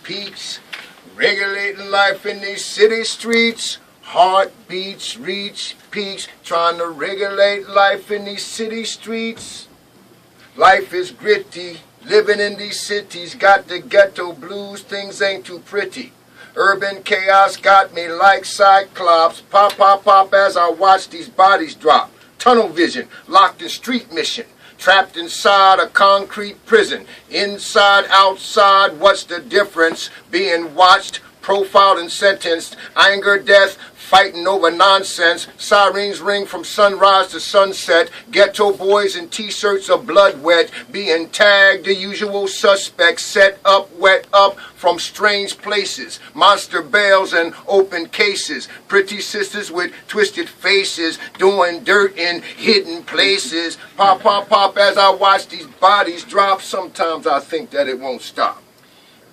peaks, regulating life in these city streets. Heartbeats reach peaks, trying to regulate life in these city streets. Life is gritty, living in these cities, got the ghetto blues, things ain't too pretty. Urban chaos got me like Cyclops, pop, pop, pop as I watch these bodies drop. Tunnel vision, locked in street mission, trapped inside a concrete prison. Inside, outside, what's the difference? Being watched, profiled and sentenced, anger, death, fighting over nonsense. Sirens ring from sunrise to sunset. Ghetto boys in t-shirts are blood wet, being tagged, the usual suspects, set up, wet up from strange places. Monster bails and open cases. Pretty sisters with twisted faces, doing dirt in hidden places. Pop, pop, pop as I watch these bodies drop. Sometimes I think that it won't stop.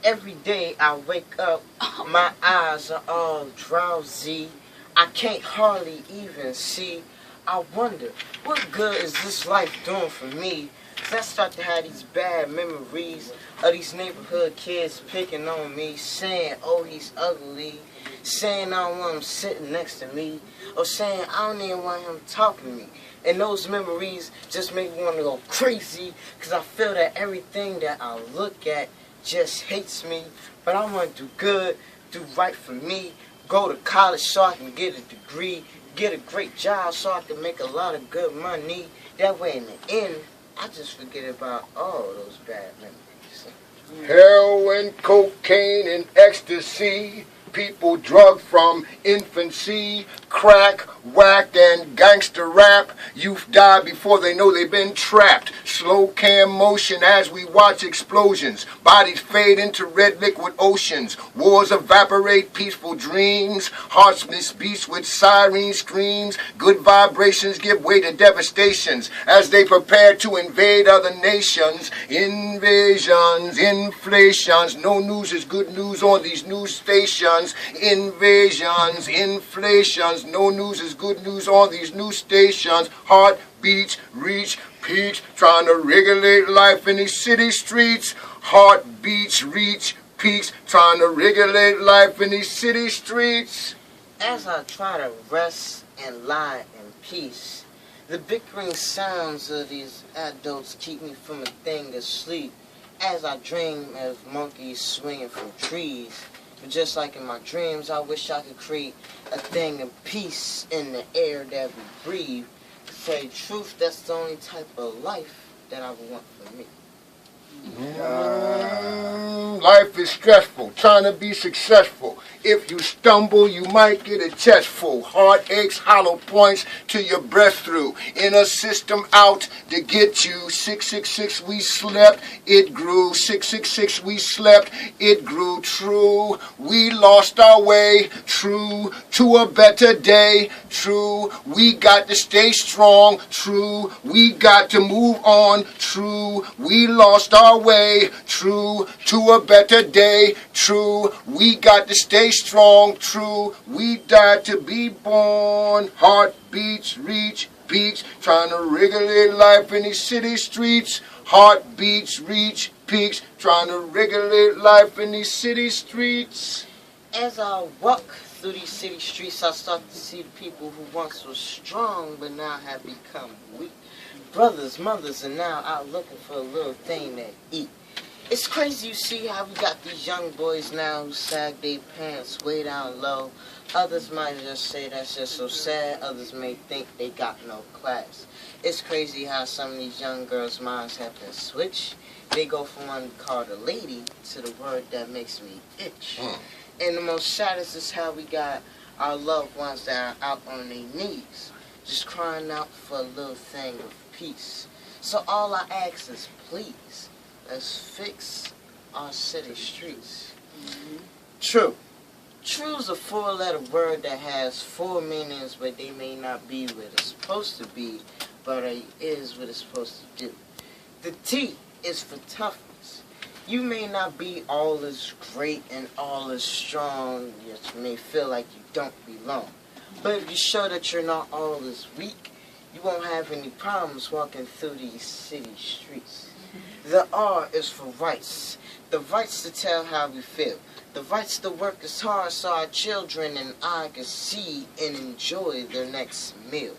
Every day I wake up, my eyes are all drowsy. I can't hardly even see. I wonder, what good is this life doing for me? 'Cause I start to have these bad memories of these neighborhood kids picking on me, saying, oh, he's ugly, saying I don't want him sitting next to me, or saying I don't even want him talking to me. And those memories just make me want to go crazy, because I feel that everything that I look at just hates me. But I want to do good, do right for me, go to college so I can get a degree, get a great job so I can make a lot of good money. That way in the end, I just forget about all those bad memories. Heroin, cocaine, and ecstasy. People drugged from infancy, crack, whack, and gangster rap. Youth die before they know they've been trapped. Slow cam motion as we watch explosions. Bodies fade into red liquid oceans. Wars evaporate peaceful dreams. Hearts miss beats with siren screams. Good vibrations give way to devastations as they prepare to invade other nations. Invasions, inflations. No news is good news on these news stations. Invasions, inflations, no news is good news on these news stations. Heartbeats reach peaks, trying to regulate life in these city streets. Heartbeats reach peaks, trying to regulate life in these city streets. As I try to rest and lie in peace, the bickering sounds of these adults keep me from a thing of sleep. As I dream of monkeys swinging from trees, but just like in my dreams, I wish I could create a thing of peace in the air that we breathe. To say the truth, that's the only type of life that I would want for me. Life is stressful, trying to be successful. If you stumble, you might get a chest full. Heartaches, hollow points to your breath through. Inner system out to get you. 666 we slept, it grew. 666 we slept, it grew. True, we lost our way. True, to a better day. True, we got to stay strong. True, we got to move on. True, we lost our way. True, to a better day. True, we got to stay strong. True, we died to be born. Heartbeats reach peaks, trying to regulate life in these city streets. Heartbeats reach peaks, trying to regulate life in these city streets. As I walk through these city streets, I start to see the people who once were strong but now have become weak. Brothers, mothers are now out looking for a little thing to eat. It's crazy you see how we got these young boys now who sag their pants way down low. Others might just say that's just so sad. Others may think they got no class. It's crazy how some of these young girls' minds have been switched. They go from one called a lady to the word that makes me itch. And the most saddest is how we got our loved ones that are out on their knees, just crying out for a little thing of peace. So all I ask is please, let's fix our city streets. True. True is a four-letter word that has four meanings, but they may not be what it's supposed to be, but it is what it's supposed to do. The T is for toughness. You may not be all as great and all as strong, yet you may feel like you don't belong. But if you show that you're not all as weak, you won't have any problems walking through these city streets. The R is for rights. The rights to tell how we feel. The rights to work as hard so our children and I can see and enjoy their next meal.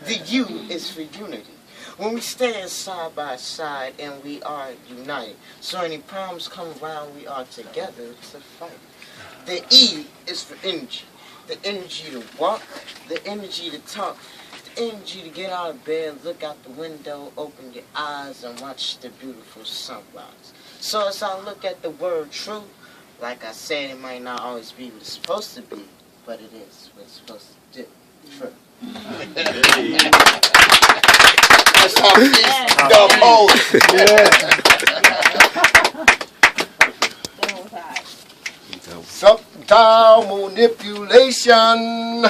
The U is for unity. When we stand side by side and we are united. So any problems come around, we are together to fight. The E is for energy. The energy to walk, the energy to talk, the energy to get out of bed, look out the window, open your eyes, and watch the beautiful sunrise. So as I look at the word true, like I said, it might not always be what it's supposed to be, but it is what it's supposed to do. True. That's Hafeez the Poet. Subtle manipulation,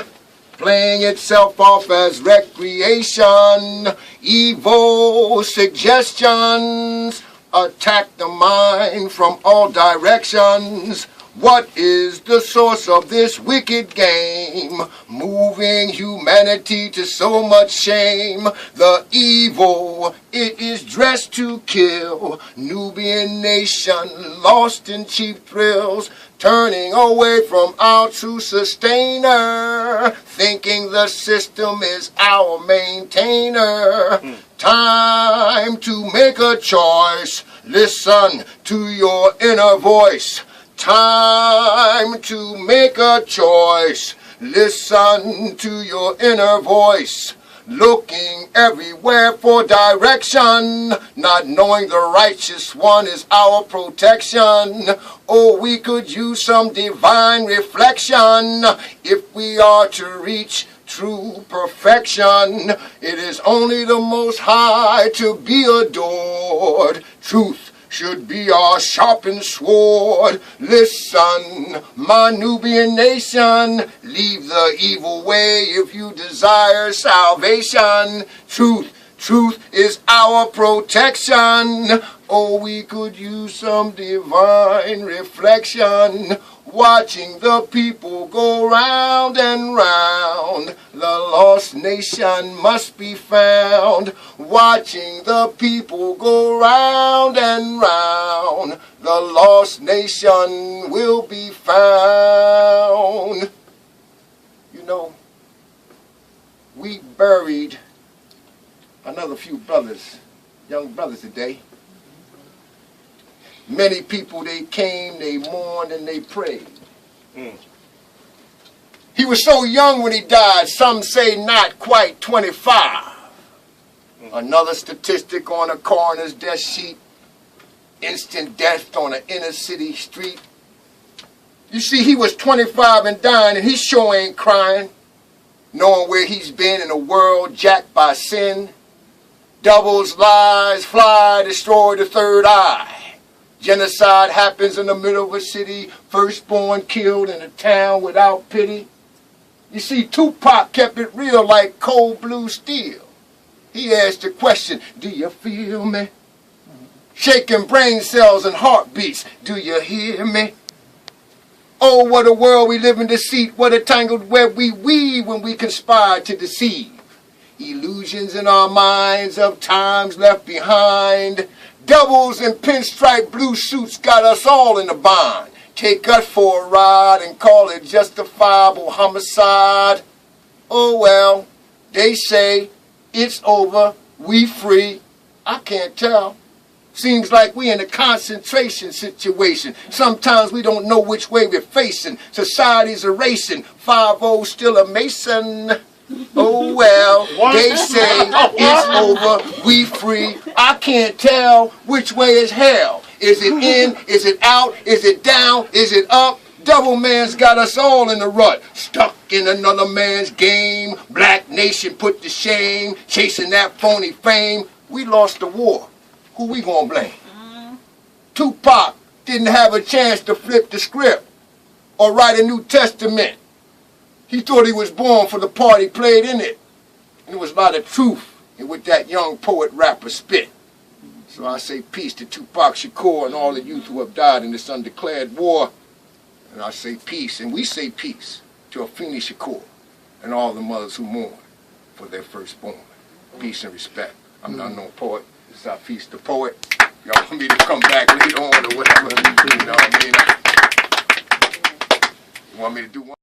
playing itself off as recreation, evil suggestions, attack the mind from all directions. What is the source of this wicked game, moving humanity to so much shame? The evil, it is dressed to kill. Nubian nation lost in cheap thrills, turning away from our true sustainer, thinking the system is our maintainer. Time to make a choice. Listen to your inner voice. Time to make a choice. Listen to your inner voice. Looking everywhere for direction, not knowing the righteous one is our protection. Oh, we could use some divine reflection if we are to reach true perfection. It is only the Most High to be adored. Truth should be our sharpened sword. Listen, my Nubian nation, leave the evil way if you desire salvation. Truth is our protection. Oh, we could use some divine reflection, watching the people go round and round. The lost nation must be found. Watching the people go round and round. The lost nation will be found. You know, we buried another few brothers, young brothers today. Many people, they came, they mourned, and they prayed. He was so young when he died, some say not quite 25. Another statistic on a coroner's death sheet, instant death on an inner city street. You see, he was 25 and dying, and he sure ain't crying, knowing where he's been in a world jacked by sin. Doubles, lies, fly, destroy the third eye. Genocide happens in the middle of a city, firstborn killed in a town without pity. You see, Tupac kept it real like cold blue steel. He asked the question, do you feel me? Shaking brain cells and heartbeats, do you hear me? Oh, what a world we live in deceit, what a tangled web we weave when we conspire to deceive. Illusions in our minds of times left behind. Doubles and pinstripe blue suits got us all in a bind. Take us for a ride and call it justifiable homicide. Oh well, they say it's over, we free. I can't tell. Seems like we in a concentration situation. Sometimes we don't know which way we're facing. Society's erasing. 5-0 still a Mason. Oh well, they say it's over, we free. I can't tell which way is hell. Is it in? Is it out? Is it down? Is it up? Double man's got us all in the rut, stuck in another man's game. Black nation put to shame, chasing that phony fame. We lost the war. Who we gonna blame? Tupac didn't have a chance to flip the script or write a New Testament. He thought he was born for the part he played in it. And there was a lot of truth in what that young poet rapper spit. So I say peace to Tupac Shakur and all the youth who have died in this undeclared war. And I say peace, and we say peace to Hafeez Shakur and all the mothers who mourn for their firstborn. Peace and respect. I'm the unknown poet. This is Hafeez the Poet. Y'all want me to come back later on or whatever? You know what I mean? You want me to do one?